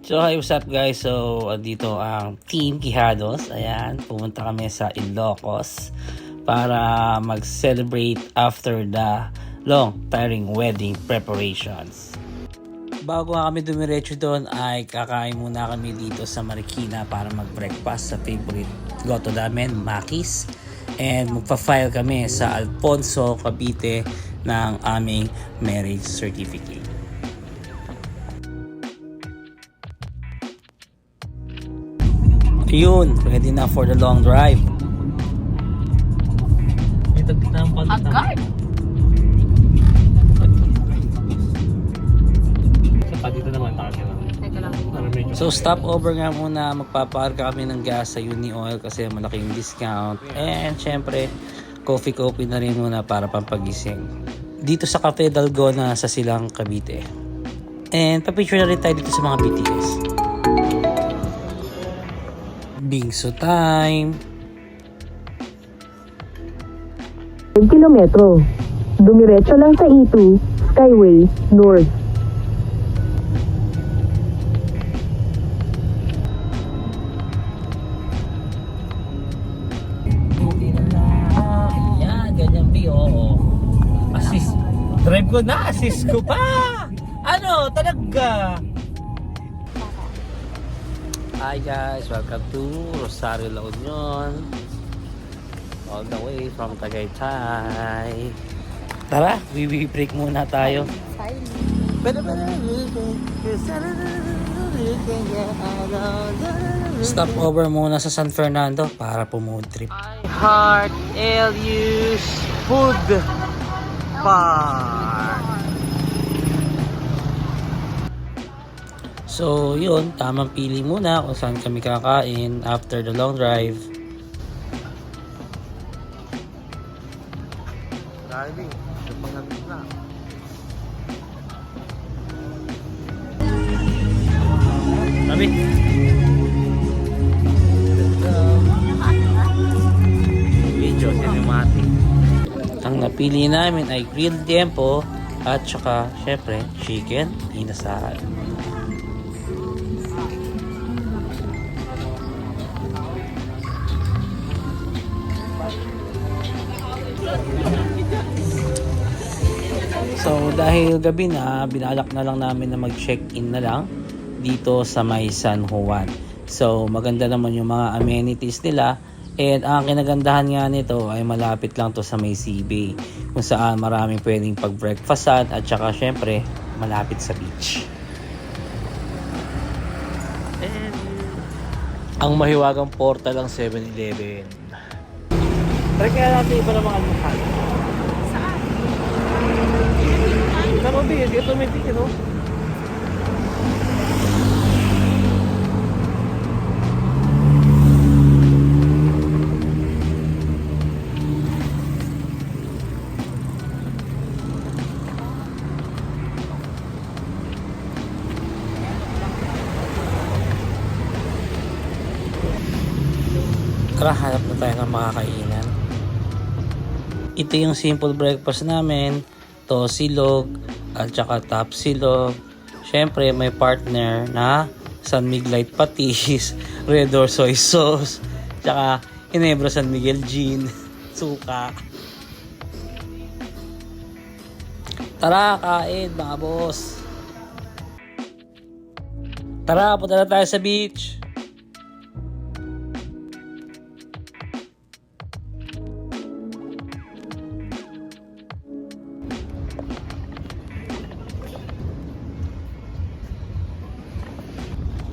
So, hi, what's up guys? So, dito ang Team Quijados. Ayan, pumunta kami sa Ilocos para mag-celebrate after the long, tiring wedding preparations. Bago nga kami dumiretso doon ay kakain muna kami dito sa Marikina para mag-breakfast sa favorite goto namin, Makis. And magpa-file kami sa Alfonso, Cavite ng aming marriage certificate. Yun, ready na for the long drive. Agad? Dito naman tayo. Teka lang. So stop over nga muna, magpaparka kami ng gas sa Uni Oil kasi malaking discount. And syempre, coffee na rin muna para pampagising. Dito sa Cafe Dalgona sa Silang, Cavite. And papicture na rin tayo dito sa mga BTS. Bingso time. 5 kilometro. Dumiretso lang sa E2, Skyway, North. Ayan, ganyan B, oo. Assist. Drive ko na, assist ko pa. Ano, talaga. Hi guys, welcome to Rosario, La Union. All the way from Tagaytay. Tara, break muna tayo. Stop over muna sa San Fernando para po-mood trip. I Heart LU's Food Park. So yun, tamang pili muna kung saan kami kakain after the long drive. Driving. Panghamit na. Sabi? Video cinematic. Ang napili namin ay grilled tiempo at saka syempre chicken inasal. So dahil gabi na, binalak na lang namin na mag-check-in na lang dito sa may San Juan. So maganda naman yung mga amenities nila, and ang kinagandahan nga nito ay malapit lang to sa may Sea-Bay, kung saan maraming pwedeng pag-breakfastan at saka syempre malapit sa beach. And ang mahiwagang portal ng 7-Eleven. Pero kaya natin iba namang almuhal. Pero di, automatic, you know? Tara, hanap na tayo ng makakainan. Ito yung simple breakfast namin. Tosilog at saka tapsilog. Syempre may partner na San Miguelite patis, Red Door soy sauce, tsaka Ginebra San Miguel gin, suka. Tara, kain mga boss. Tara, punta na tayo sa beach.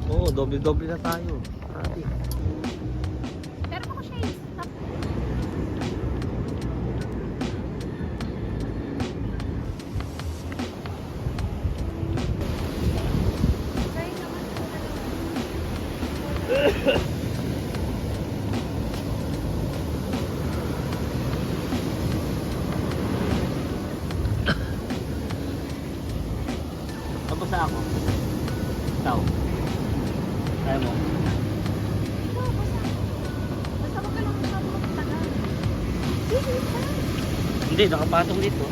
Oo, doble-doble na tayo. Grabe. Pero ako siya is. Tapos na ako. Ikaw. Kaya mo. Basta ko ka lang magtagal. Hindi, nakapatong dito.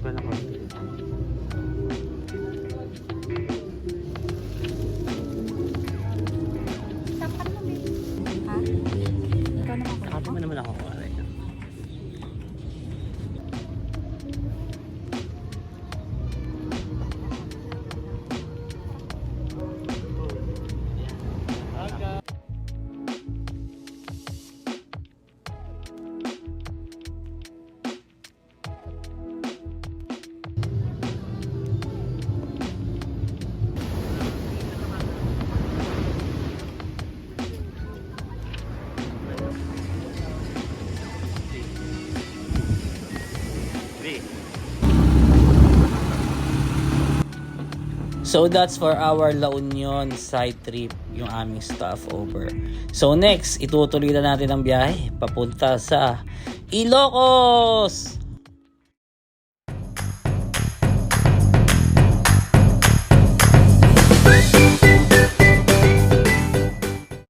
Wala ko. Dapat mo, babe. Ha? Ikaw naman ko. Sabi mo naman ako. Aray. So that's for our La Union side trip, yung aming stopover. So next, itutuloy na natin ang biyahe papunta sa Ilocos!